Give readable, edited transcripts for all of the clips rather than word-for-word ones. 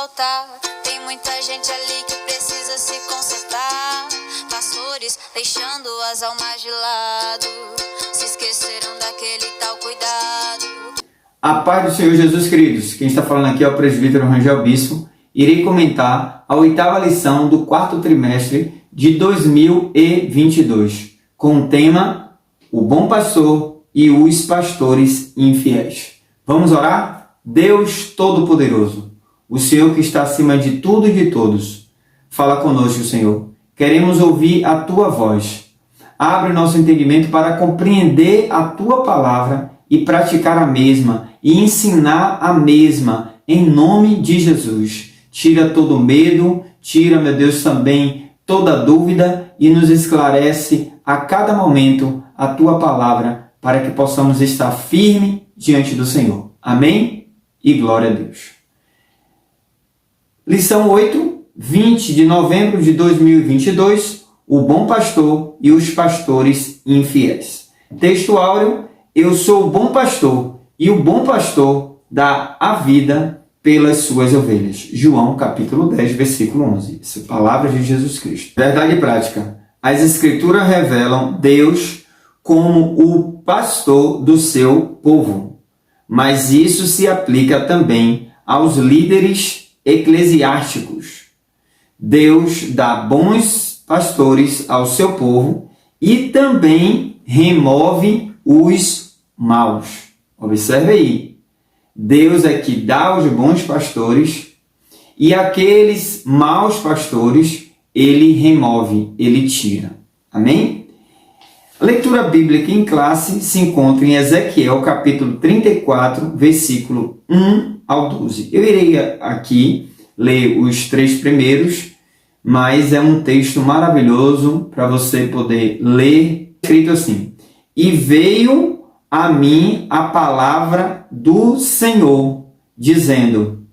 voltar. Tem muita gente ali que precisa se consertar. Pastores deixando as almas de lado, se esqueceram daquele tal cuidado. A paz do Senhor Jesus, queridos. Quem está falando aqui é o presbítero Rangel Bispo. Irei comentar a 8ª lição do 4º trimestre de 2022, com o tema O Bom Pastor e os Pastores Infiéis. Vamos orar? Deus Todo-Poderoso, o Senhor que está acima de tudo e de todos, fala conosco, Senhor. Queremos ouvir a Tua voz. Abre o nosso entendimento para compreender a Tua palavra e praticar a mesma e ensinar a mesma, em nome de Jesus. Tira todo medo, tira, meu Deus, também toda dúvida e nos esclarece a cada momento a Tua palavra para que possamos estar firme diante do Senhor. Amém? E glória a Deus. Lição 8, 20 de novembro de 2022, o bom pastor e os pastores infiéis. Texto áureo, eu sou o bom pastor e o bom pastor dá a vida pelas suas ovelhas. João capítulo 10, versículo 11. Essa é a palavra de Jesus Cristo. Verdade prática. As escrituras revelam Deus como o pastor do seu povo. Mas isso se aplica também aos líderes eclesiásticos. Deus dá bons pastores ao seu povo e também remove os maus. Observe aí. Deus é que dá os bons pastores e aqueles maus pastores ele remove, ele tira. Amém? A leitura bíblica em classe se encontra em Ezequiel, capítulo 34, versículo 1 ao 12. Eu irei aqui ler os 3 primeiros, mas é um texto maravilhoso para você poder ler. Escrito assim: E veio a mim a palavra do Senhor, dizendo: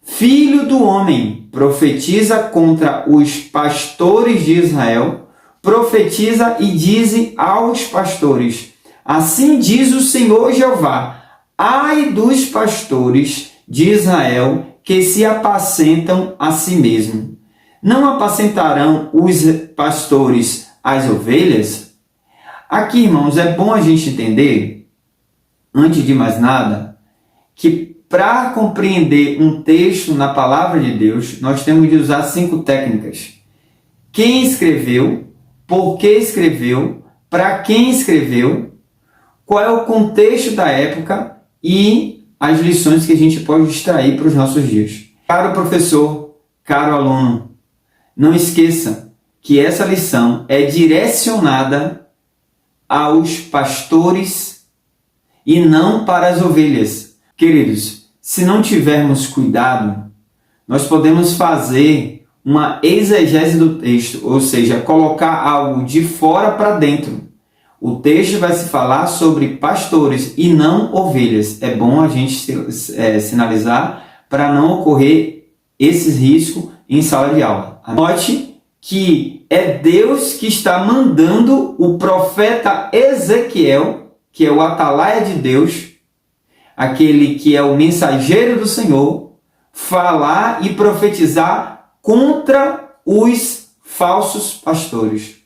Filho do homem, profetiza contra os pastores de Israel, profetiza e dize aos pastores: Assim diz o Senhor Jeová, ai dos pastores de Israel que se apacentam a si mesmo. Não apacentarão os pastores as ovelhas? Aqui, irmãos, é bom a gente entender, antes de mais nada, que para compreender um texto na palavra de Deus, nós temos de usar 5 técnicas. Quem escreveu, por que escreveu, para quem escreveu, qual é o contexto da época e as lições que a gente pode extrair para os nossos dias. Caro professor, caro aluno, não esqueça que essa lição é direcionada aos pastores e não para as ovelhas. Queridos, se não tivermos cuidado, nós podemos fazer uma exegese do texto, ou seja, colocar algo de fora para dentro. O texto vai se falar sobre pastores e não ovelhas. É bom a gente sinalizar para não ocorrer esses riscos em sala de aula. Note que é Deus que está mandando o profeta Ezequiel, que é o atalaia de Deus, aquele que é o mensageiro do Senhor, falar e profetizar contra os falsos pastores,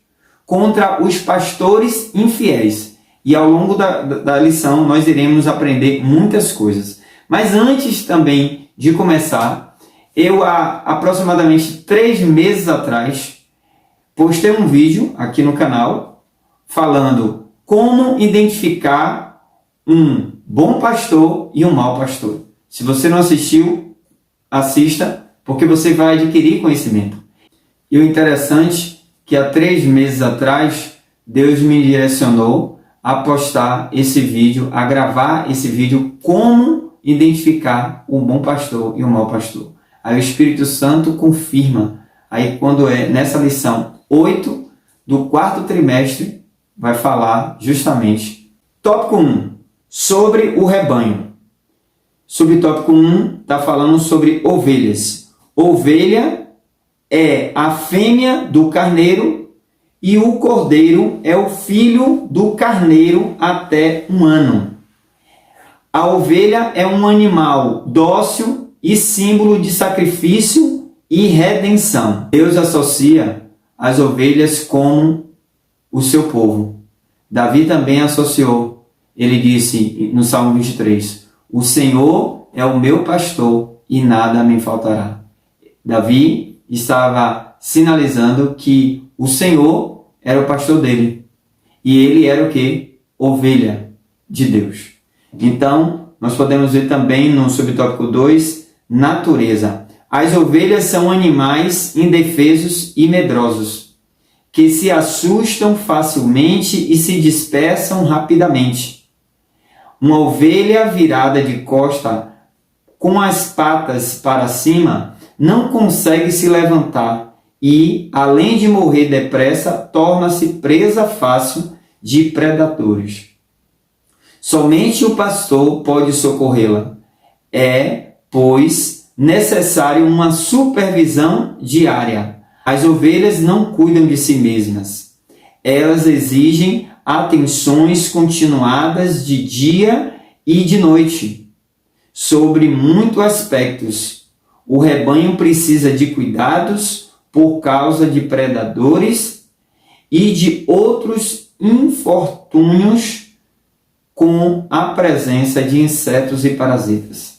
contra os pastores infiéis. E ao longo da lição nós iremos aprender muitas coisas. Mas antes também de começar, eu há aproximadamente 3 meses atrás postei um vídeo aqui no canal falando como identificar um bom pastor e um mau pastor. Se você não assistiu, assista, porque você vai adquirir conhecimento. E o interessante é que há 3 meses atrás, Deus me direcionou a postar esse vídeo, a gravar esse vídeo, como identificar um bom pastor e um mau pastor. Aí o Espírito Santo confirma. Aí quando é nessa lição 8 do 4º trimestre, vai falar justamente. Tópico 1, sobre o rebanho. Subtópico 1 está falando sobre ovelhas. Ovelha é a fêmea do carneiro e o cordeiro é o filho do carneiro até 1 ano. A ovelha é um animal dócil e símbolo de sacrifício e redenção. Deus associa as ovelhas como o seu povo. Davi também associou. Ele disse no Salmo 23, o Senhor é o meu pastor e nada me faltará. Davi estava sinalizando que o Senhor era o pastor dele. E ele era o quê? Ovelha de Deus. Então, nós podemos ver também no subtópico 2, natureza. As ovelhas são animais indefesos e medrosos, que se assustam facilmente e se dispersam rapidamente. Uma ovelha virada de costa, com as patas para cima, não consegue se levantar e, além de morrer depressa, torna-se presa fácil de predadores. Somente o pastor pode socorrê-la. É, pois, necessário uma supervisão diária. As ovelhas não cuidam de si mesmas. Elas exigem atenções continuadas de dia e de noite, sobre muitos aspectos. O rebanho precisa de cuidados por causa de predadores e de outros infortúnios com a presença de insetos e parasitas.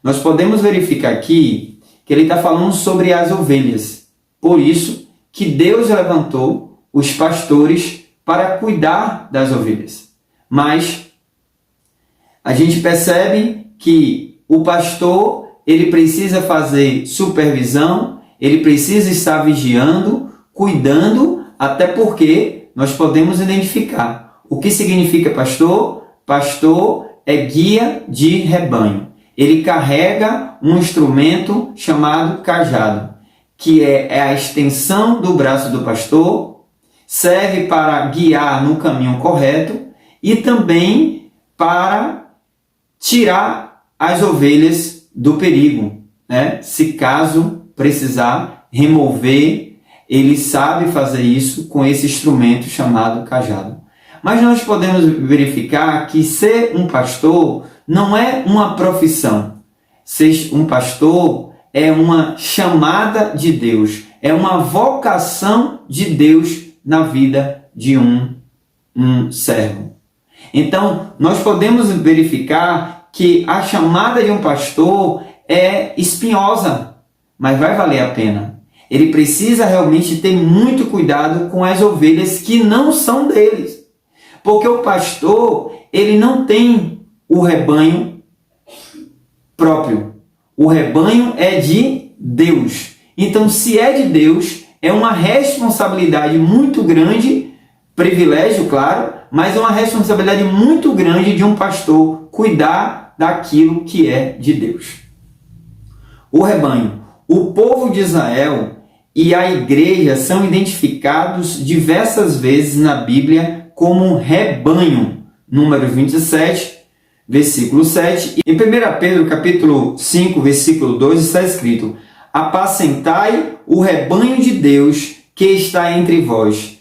Nós podemos verificar aqui que ele está falando sobre as ovelhas. Por isso que Deus levantou os pastores para cuidar das ovelhas. Mas a gente percebe que o pastor ele precisa fazer supervisão, ele precisa estar vigiando, cuidando, até porque nós podemos identificar o que significa pastor. Pastor é guia de rebanho. Ele carrega um instrumento chamado cajado, que é a extensão do braço do pastor, serve para guiar no caminho correto e também para tirar as ovelhas do perigo, né? Se caso precisar remover, ele sabe fazer isso com esse instrumento chamado cajado. Mas nós podemos verificar que ser um pastor não é uma profissão. Ser um pastor é uma chamada de Deus, é uma vocação de Deus na vida de um servo. Então, nós podemos verificar que a chamada de um pastor é espinhosa, mas vai valer a pena. Ele precisa realmente ter muito cuidado com as ovelhas que não são deles. Porque o pastor, ele não tem o rebanho próprio. O rebanho é de Deus. Então, se é de Deus, é uma responsabilidade muito grande, privilégio, claro, mas é uma responsabilidade muito grande de um pastor cuidar daquilo que é de Deus. O rebanho, o povo de Israel e a igreja são identificados diversas vezes na Bíblia como rebanho. Números 27, versículo 7. E em 1 Pedro, capítulo 5, versículo 2, está escrito: apacentai o rebanho de Deus que está entre vós,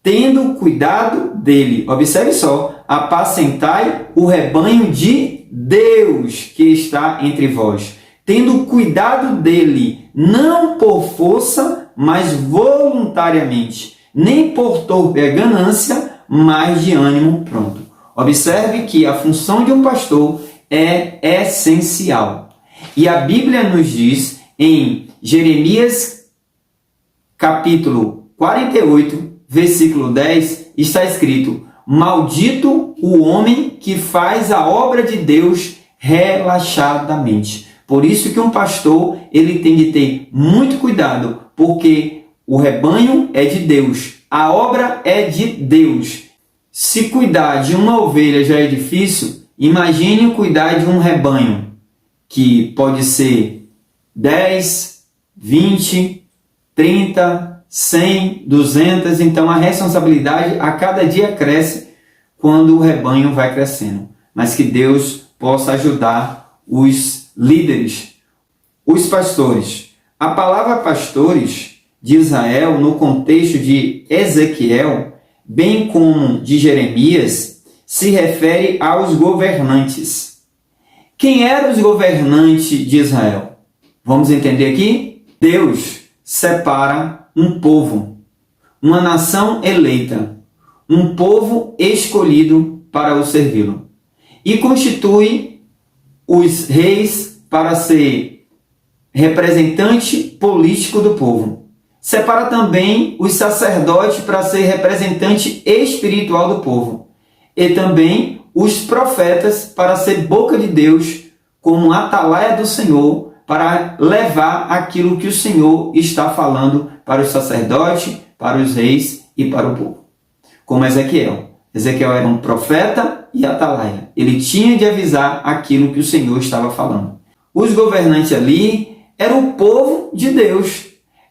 tendo cuidado dele. Observe só, apacentai o rebanho de Deus que está entre vós, tendo cuidado dele, não por força, mas voluntariamente, nem por ganância, mas de ânimo pronto. Observe que a função de um pastor é essencial. E a Bíblia nos diz em Jeremias, capítulo 48, versículo 10, está escrito: maldito o homem que faz a obra de Deus relaxadamente. Por isso que um pastor, ele tem de ter muito cuidado, porque o rebanho é de Deus, a obra é de Deus. Se cuidar de uma ovelha já é difícil, imagine cuidar de um rebanho, que pode ser 10, 20, 30, 100, 200, então a responsabilidade a cada dia cresce quando o rebanho vai crescendo. Mas que Deus possa ajudar os líderes, os pastores. A palavra pastores de Israel, no contexto de Ezequiel, bem como de Jeremias, se refere aos governantes. Quem eram os governantes de Israel? Vamos entender aqui? Deus separa um povo, uma nação eleita, um povo escolhido para o servi-lo, e constitui os reis para ser representante político do povo. Separa também os sacerdotes para ser representante espiritual do povo, e também os profetas para ser boca de Deus, como atalaia do Senhor, para levar aquilo que o Senhor está falando para os sacerdotes, para os reis e para o povo. Como Ezequiel. Ezequiel era um profeta e atalaia. Ele tinha de avisar aquilo que o Senhor estava falando. Os governantes ali eram o povo de Deus.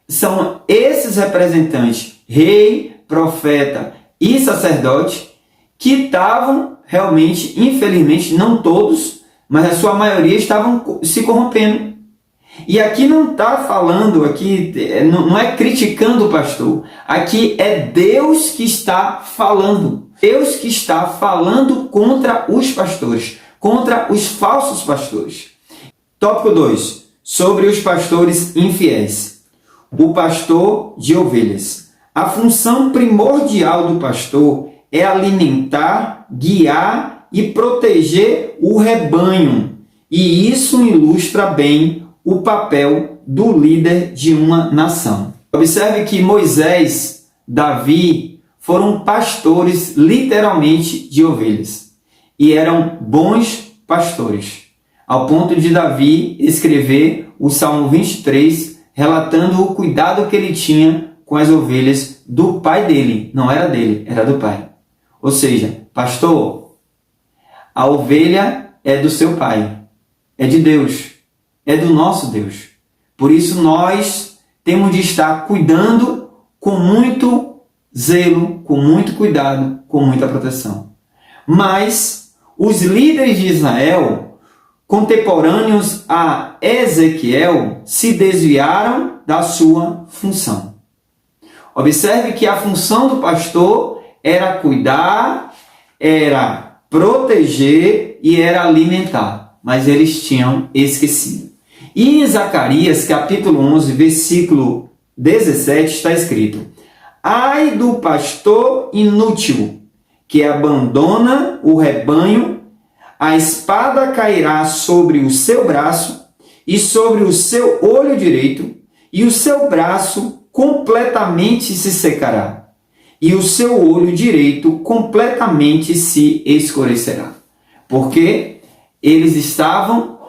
São esses representantes, rei, profeta e sacerdote, que estavam realmente, infelizmente, não todos, mas a sua maioria estavam se corrompendo. E aqui não está falando, aqui não é criticando o pastor. Aqui é Deus que está falando. Deus que está falando contra os pastores, contra os falsos pastores. Tópico 2. Sobre os pastores infiéis. O pastor de ovelhas. A função primordial do pastor é alimentar, guiar e proteger o rebanho. E isso ilustra bem o papel do líder de uma nação. Observe que Moisés, Davi, foram pastores literalmente de ovelhas. E eram bons pastores. Ao ponto de Davi escrever o Salmo 23, relatando o cuidado que ele tinha com as ovelhas do pai dele. Não era dele, era do pai. Ou seja, pastor, a ovelha é do seu pai, é de Deus, é do nosso Deus. Por isso nós temos de estar cuidando com muito zelo, com muito cuidado, com muita proteção. Mas os líderes de Israel, contemporâneos a Ezequiel, se desviaram da sua função. Observe que a função do pastor era cuidar, era proteger e era alimentar, mas eles tinham esquecido. E em Zacarias, capítulo 11, versículo 17, está escrito: ai do pastor inútil, que abandona o rebanho, a espada cairá sobre o seu braço e sobre o seu olho direito, e o seu braço completamente se secará, e o seu olho direito completamente se escurecerá. Porque eles estavam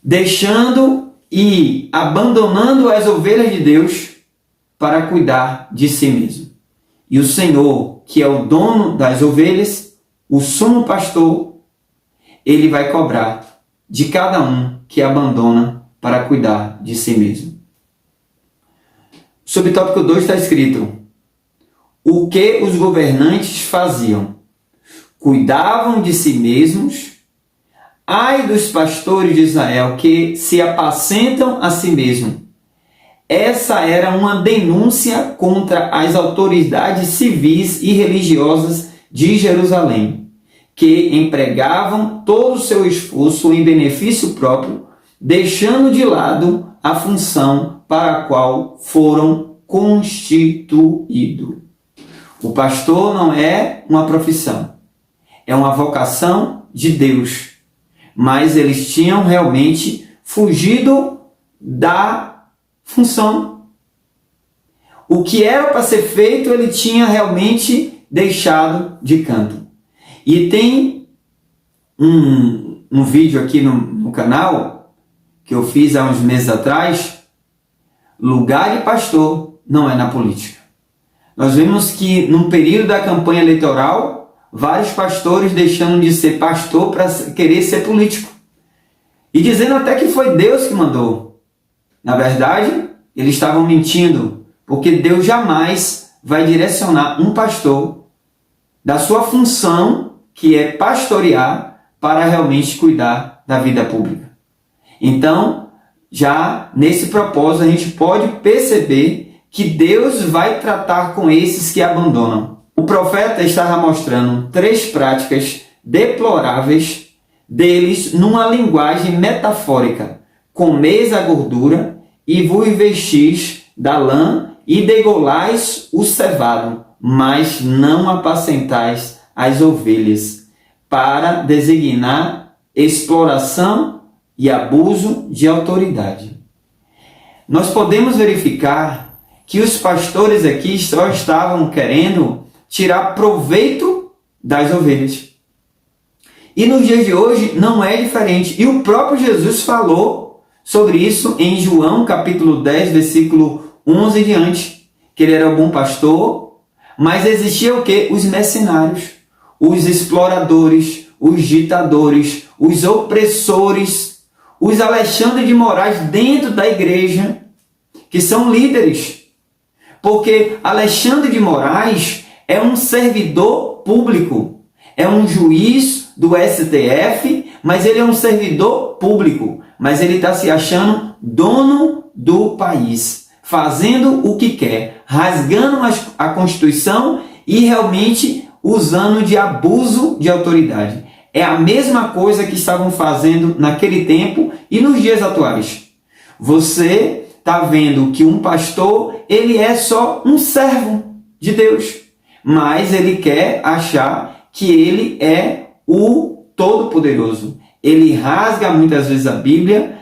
deixando e abandonando as ovelhas de Deus para cuidar de si mesmo. E o Senhor, que é o dono das ovelhas, o sumo pastor, ele vai cobrar de cada um que abandona para cuidar de si mesmo. Subtópico 2 está escrito: o que os governantes faziam? Cuidavam de si mesmos. Ai dos pastores de Israel que se apacentam a si mesmos. Essa era uma denúncia contra as autoridades civis e religiosas de Jerusalém, que empregavam todo o seu esforço em benefício próprio, deixando de lado a função para a qual foram constituídos. O pastor não é uma profissão, é uma vocação de Deus. Mas eles tinham realmente fugido da função. O que era para ser feito, ele tinha realmente deixado de canto. E tem um vídeo aqui no canal, que eu fiz há uns meses atrás: lugar de pastor não é na política. Nós vimos que no período da campanha eleitoral, vários pastores deixando de ser pastor para querer ser político. E dizendo até que foi Deus que mandou. Na verdade, eles estavam mentindo, porque Deus jamais vai direcionar um pastor da sua função, que é pastorear, para realmente cuidar da vida pública. Então, já nesse propósito, a gente pode perceber que Deus vai tratar com esses que abandonam. O profeta estava mostrando 3 práticas deploráveis deles numa linguagem metafórica, comeis a gordura, e vos vestis da lã, e degolais o cevado, mas não apacentais as ovelhas, para designar exploração e abuso de autoridade. Nós podemos verificar que os pastores aqui só estavam querendo tirar proveito das ovelhas. E nos dias de hoje não é diferente. E o próprio Jesus falou sobre isso em João capítulo 10, versículo 11 em diante, que ele era o bom pastor, mas existia o quê? Os mercenários, os exploradores, os ditadores, os opressores, os Alexandre de Moraes dentro da igreja, que são líderes. Porque Alexandre de Moraes é um servidor público, é um juiz do STF, mas ele é um servidor público, mas ele está se achando dono do país, fazendo o que quer, rasgando a Constituição e realmente usando de abuso de autoridade. É a mesma coisa que estavam fazendo naquele tempo e nos dias atuais. Você está vendo que um pastor, ele é só um servo de Deus, mas ele quer achar que ele é o Todo-Poderoso. Ele rasga muitas vezes a Bíblia,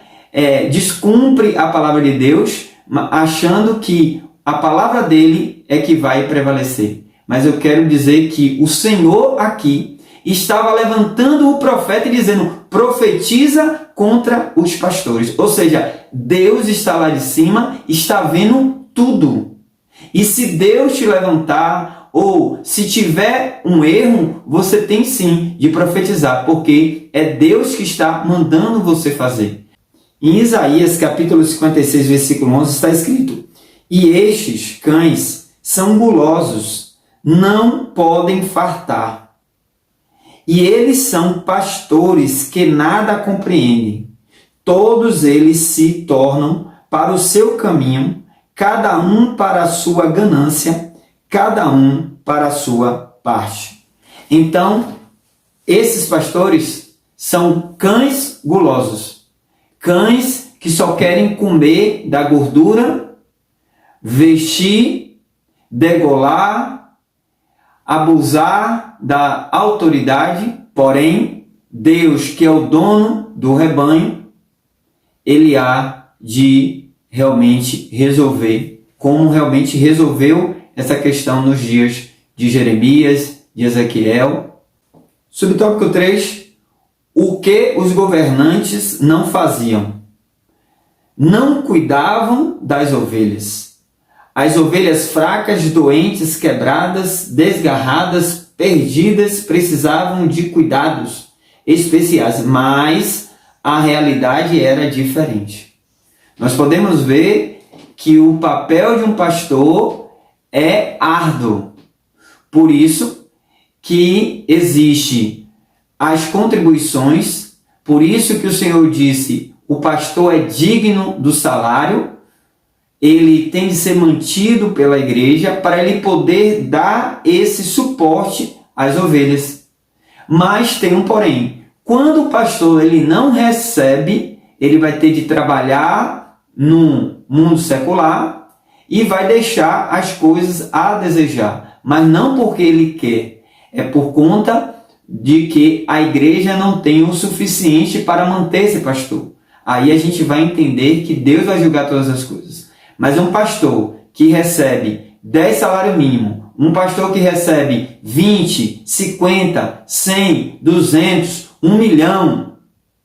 descumpre a palavra de Deus, achando que a palavra dele é que vai prevalecer. Mas eu quero dizer que o Senhor aqui estava levantando o profeta e dizendo: profetiza contra os pastores. Ou seja, Deus está lá de cima, está vendo tudo. E se Deus te levantar, ou se tiver um erro, você tem sim de profetizar, porque é Deus que está mandando você fazer. Em Isaías capítulo 56, versículo 11 está escrito: e estes cães são gulosos, não podem fartar. E eles são pastores que nada compreendem. Todos eles se tornam para o seu caminho, cada um para a sua ganância, cada um para a sua parte. Então, esses pastores são cães gulosos. Cães que só querem comer da gordura, vestir, degolar, abusar da autoridade. Porém, Deus, que é o dono do rebanho, ele há de realmente resolver, como realmente resolveu essa questão nos dias de Jeremias, de Ezequiel. Subtópico 3. O que os governantes não faziam? Não cuidavam das ovelhas. As ovelhas fracas, doentes, quebradas, desgarradas, perdidas, precisavam de cuidados especiais, mas a realidade era diferente. Nós podemos ver que o papel de um pastor é árduo. Por isso que existe as contribuições, por isso que o Senhor disse: o pastor é digno do salário, ele tem de ser mantido pela igreja para ele poder dar esse suporte às ovelhas. Mas tem um porém: quando o pastor ele não recebe, ele vai ter de trabalhar no mundo secular e vai deixar as coisas a desejar, mas não porque ele quer, é por conta de que a igreja não tem o suficiente para manter esse pastor. Aí a gente vai entender que Deus vai julgar todas as coisas. Mas um pastor que recebe 10 salários mínimos, um pastor que recebe 20, 50, 100, 200, 1 milhão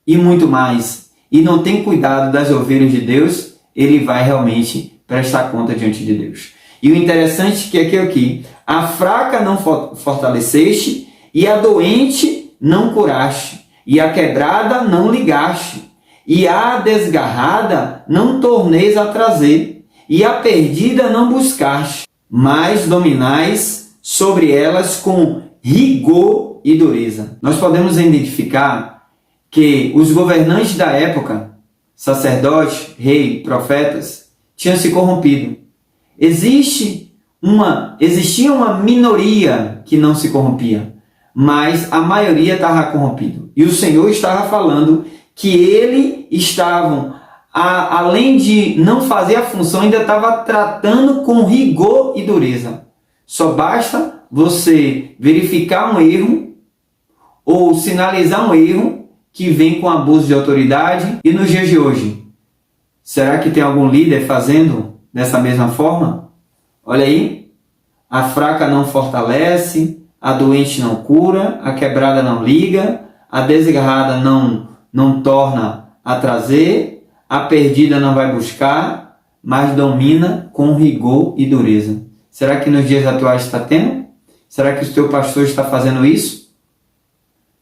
e muito mais, e não tem cuidado das ovelhas de Deus, ele vai realmente prestar conta diante de Deus. E o interessante é que aqui, a fraca não fortaleceste, e a doente não curaste, e a quebrada não ligaste, e a desgarrada não torneis a trazer, e a perdida não buscaste, mas dominais sobre elas com rigor e dureza. Nós podemos identificar que os governantes da época, sacerdotes, rei, profetas, tinham se corrompido. Existia uma minoria que não se corrompia, mas a maioria estava corrompida. E o Senhor estava falando que eles estavam além de não fazer a função, ainda estava tratando com rigor e dureza. Só basta você verificar um erro ou sinalizar um erro que vem com abuso de autoridade. E nos dias de hoje, será que tem algum líder fazendo dessa mesma forma? Olha aí, a fraca não fortalece, a doente não cura, a quebrada não liga, a desgarrada não torna a trazer, a perdida não vai buscar, mas domina com rigor e dureza. Será que nos dias atuais está tendo? Será que o teu pastor está fazendo isso?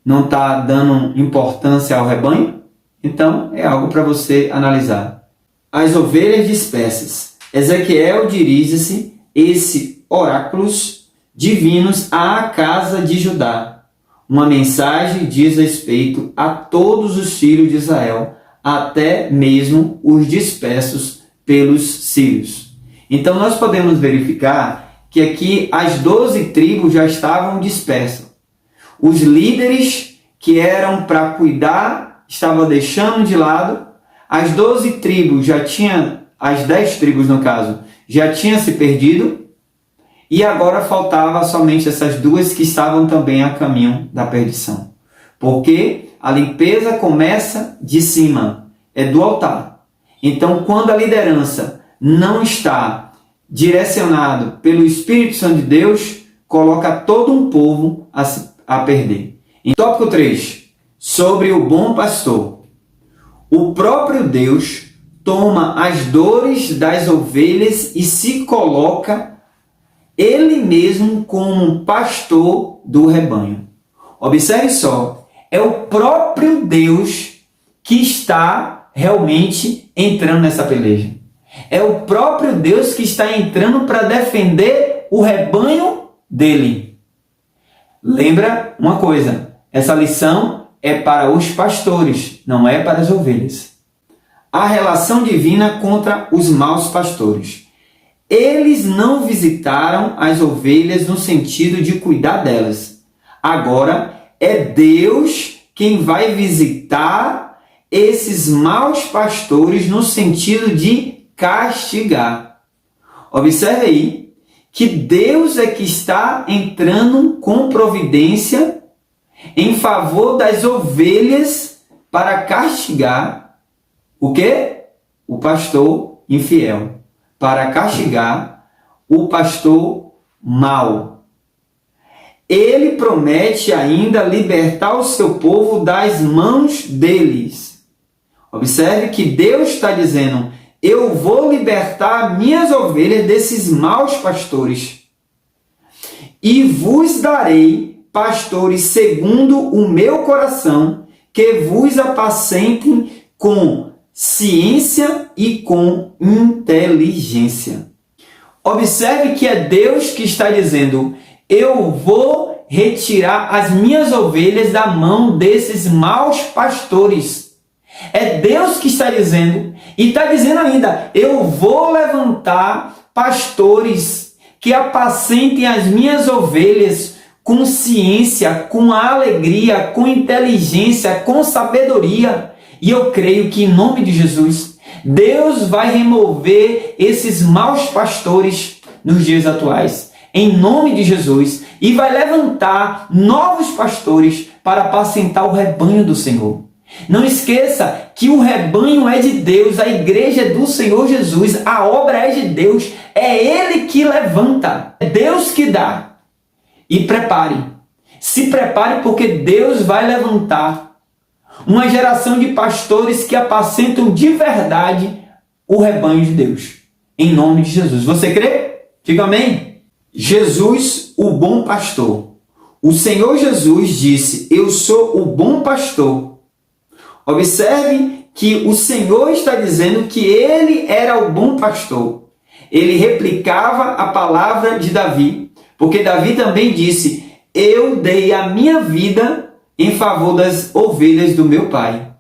Não está dando importância ao rebanho? Então, é algo para você analisar. As ovelhas dispersas. Ezequiel dirige-se, esse oráculos divinos, à casa de Judá. Uma mensagem diz respeito a todos os filhos de Israel, até mesmo os dispersos pelos sírios. Então nós podemos verificar que aqui as 12 tribos já estavam dispersas. Os líderes que eram para cuidar estavam deixando de lado. As 12 tribos já tinham, as 10 tribos no caso, já tinham se perdido. E agora faltava somente essas duas que estavam também a caminho da perdição. Porque a limpeza começa de cima, é do altar. Então, quando a liderança não está direcionado pelo Espírito Santo de Deus, coloca todo um povo a perder. Em tópico 3, sobre o bom pastor. O próprio Deus toma as dores das ovelhas e se coloca ele mesmo como pastor do rebanho. Observe só, é o próprio Deus que está realmente entrando nessa peleja. É o próprio Deus que está entrando para defender o rebanho dele. Lembra uma coisa, essa lição é para os pastores, não é para as ovelhas. A relação divina contra os maus pastores. Eles não visitaram as ovelhas no sentido de cuidar delas. Agora é Deus quem vai visitar esses maus pastores no sentido de castigar. Observe aí que Deus é que está entrando com providência em favor das ovelhas para castigar o quê? O pastor infiel. Para castigar o pastor mau. Ele promete ainda libertar o seu povo das mãos deles. Observe que Deus está dizendo, eu vou libertar minhas ovelhas desses maus pastores. E vos darei pastores segundo o meu coração, que vos apacentem com ciência e com inteligência. Observe que é Deus que está dizendo, eu vou retirar as minhas ovelhas da mão desses maus pastores. É Deus que está dizendo, e está dizendo ainda, eu vou levantar pastores que apacentem as minhas ovelhas com ciência, com alegria, com inteligência, com sabedoria. E eu creio que em nome de Jesus, Deus vai remover esses maus pastores nos dias atuais. Em nome de Jesus. E vai levantar novos pastores para apacentar o rebanho do Senhor. Não esqueça que o rebanho é de Deus, a igreja é do Senhor Jesus, a obra é de Deus, é Ele que levanta, é Deus que dá. E se prepare porque Deus vai levantar uma geração de pastores que apacentam de verdade o rebanho de Deus. Em nome de Jesus. Você crê? Diga amém. Jesus, o bom pastor. O Senhor Jesus disse, eu sou o bom pastor. Observe que o Senhor está dizendo que Ele era o bom pastor. Ele replicava a palavra de Davi. Porque Davi também disse, eu dei a minha vida em favor das ovelhas do meu pai.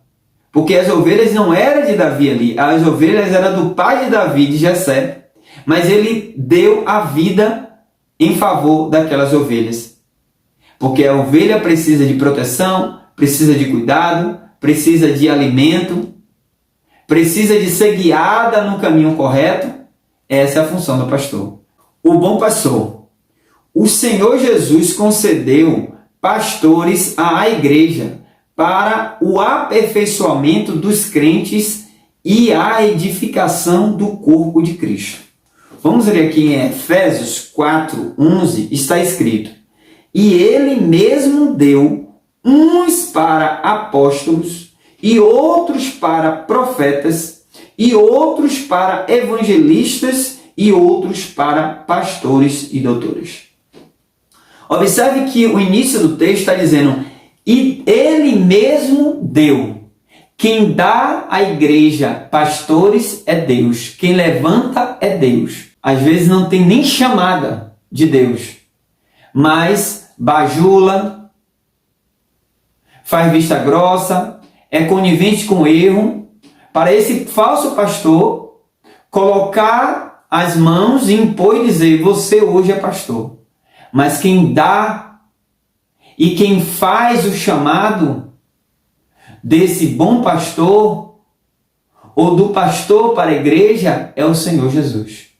Porque as ovelhas não eram de Davi ali, as ovelhas eram do pai de Davi, de Jessé. Mas ele deu a vida em favor daquelas ovelhas. Porque a ovelha precisa de proteção, precisa de cuidado, precisa de alimento, precisa de ser guiada no caminho correto, essa é a função do pastor. O bom pastor. O Senhor Jesus concedeu pastores à igreja para o aperfeiçoamento dos crentes e a edificação do corpo de Cristo. Vamos ler aqui em Efésios 4:11, está escrito: e ele mesmo deu uns para apóstolos, e outros para profetas, e outros para evangelistas, e outros para pastores e doutores. Observe que o início do texto está dizendo, e ele mesmo deu. Quem dá à igreja pastores é Deus. Quem levanta é Deus. Às vezes não tem nem chamada de Deus, mas bajula, faz vista grossa, é conivente com o erro, para esse falso pastor colocar as mãos e impor e dizer, você hoje é pastor. Mas quem dá e quem faz o chamado desse bom pastor ou do pastor para a igreja é o Senhor Jesus.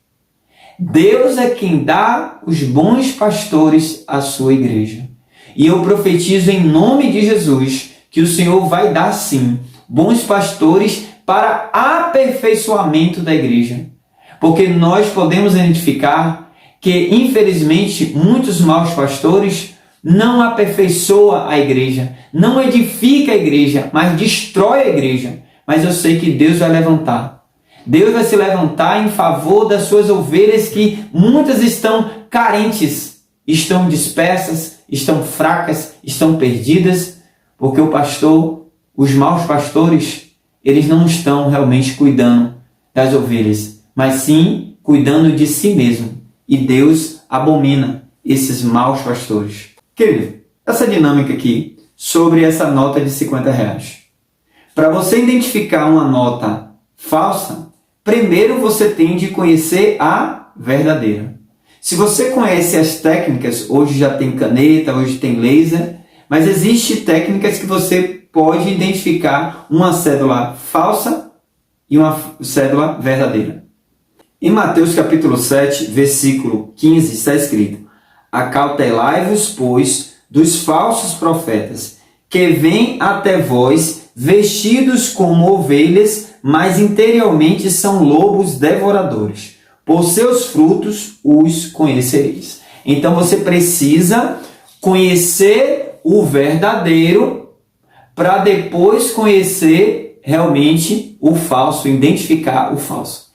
Deus é quem dá os bons pastores à sua igreja. E eu profetizo em nome de Jesus que o Senhor vai dar sim bons pastores para aperfeiçoamento da igreja. Porque nós podemos identificar que, infelizmente, muitos maus pastores não aperfeiçoam a igreja, não edifica a igreja, mas destrói a igreja. Mas eu sei que Deus vai levantar. Deus vai se levantar em favor das suas ovelhas que muitas estão carentes, estão dispersas, estão fracas, estão perdidas, porque o pastor, os maus pastores, eles não estão realmente cuidando das ovelhas, mas sim cuidando de si mesmo. E Deus abomina esses maus pastores. Querido, essa dinâmica aqui sobre essa nota de R$50. Para você identificar uma nota falsa, primeiro você tem de conhecer a verdadeira. Se você conhece as técnicas, hoje já tem caneta, hoje tem laser, mas existem técnicas que você pode identificar uma cédula falsa e uma cédula verdadeira. Em Mateus capítulo 7, versículo 15, está escrito: acautelai-vos, pois, dos falsos profetas, que vêm até vós vestidos como ovelhas, mas interiormente são lobos devoradores. Por seus frutos os conhecereis. Então você precisa conhecer o verdadeiro para depois conhecer realmente o falso, identificar o falso.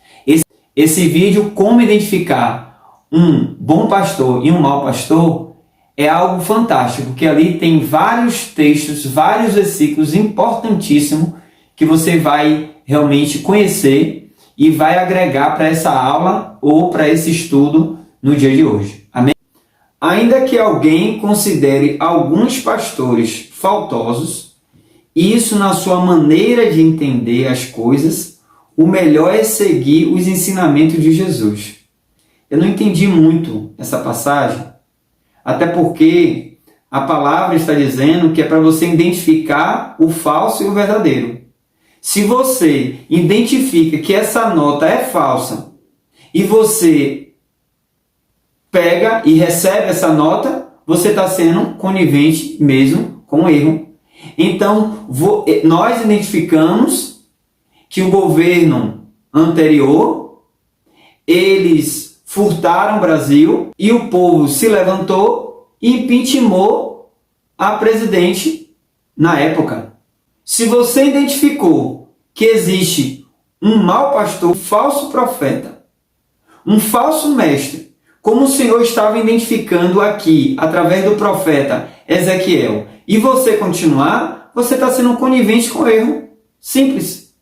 Esse vídeo, como identificar um bom pastor e um mau pastor, é algo fantástico, porque ali tem vários textos, vários versículos importantíssimos que você vai realmente conhecer e vai agregar para essa aula ou para esse estudo no dia de hoje. Amém? Ainda que alguém considere alguns pastores faltosos, isso na sua maneira de entender as coisas, o melhor é seguir os ensinamentos de Jesus. Eu não entendi muito essa passagem, até porque a palavra está dizendo que é para você identificar o falso e o verdadeiro. Se você identifica que essa nota é falsa e você pega e recebe essa nota, você está sendo conivente mesmo com o erro. Então, nós identificamos que o governo anterior, eles furtaram o Brasil e o povo se levantou e impeachmentou a presidente na época. Se você identificou que existe um mau pastor, um falso profeta, um falso mestre, como o Senhor estava identificando aqui, através do profeta Ezequiel, e você continuar, você está sendo conivente com o erro. Simples.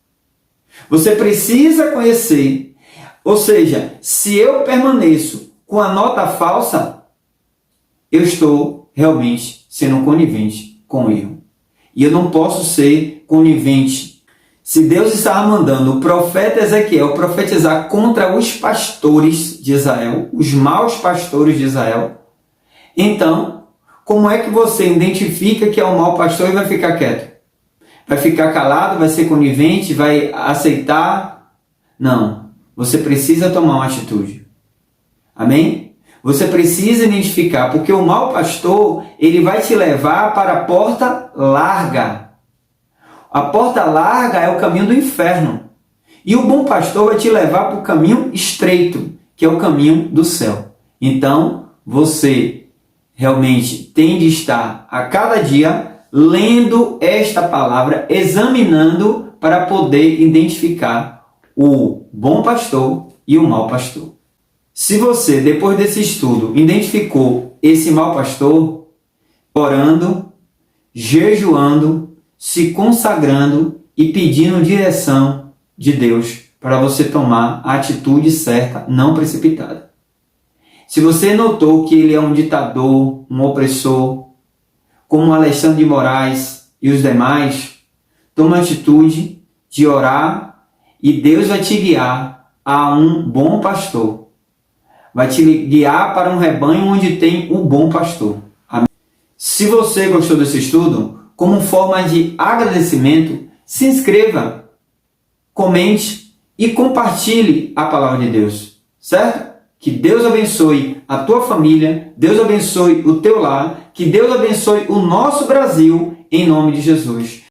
Você precisa conhecer. Ou seja, se eu permaneço com a nota falsa, eu estou realmente sendo conivente com o erro. E eu não posso ser conivente. Se Deus estava mandando o profeta Ezequiel profetizar contra os pastores de Israel, os maus pastores de Israel, então, como é que você identifica que é um mau pastor e vai ficar quieto? Vai ficar calado, vai ser conivente, vai aceitar? Não. Você precisa tomar uma atitude. Amém? Você precisa identificar, porque o mau pastor, ele vai te levar para a porta larga. A porta larga é o caminho do inferno. E o bom pastor vai te levar para o caminho estreito, que é o caminho do céu. Então, você realmente tem de estar a cada dia lendo esta palavra, examinando para poder identificar o bom pastor e o mau pastor. Se você, depois desse estudo, identificou esse mau pastor, orando, jejuando, se consagrando e pedindo direção de Deus para você tomar a atitude certa, não precipitada. Se você notou que ele é um ditador, um opressor, como Alexandre de Moraes e os demais, toma a atitude de orar e Deus vai te guiar a um bom pastor. Vai te guiar para um rebanho onde tem um bom pastor. Amém? Se você gostou desse estudo, como forma de agradecimento, se inscreva, comente e compartilhe a palavra de Deus, certo? Que Deus abençoe a tua família, Deus abençoe o teu lar, que Deus abençoe o nosso Brasil, em nome de Jesus.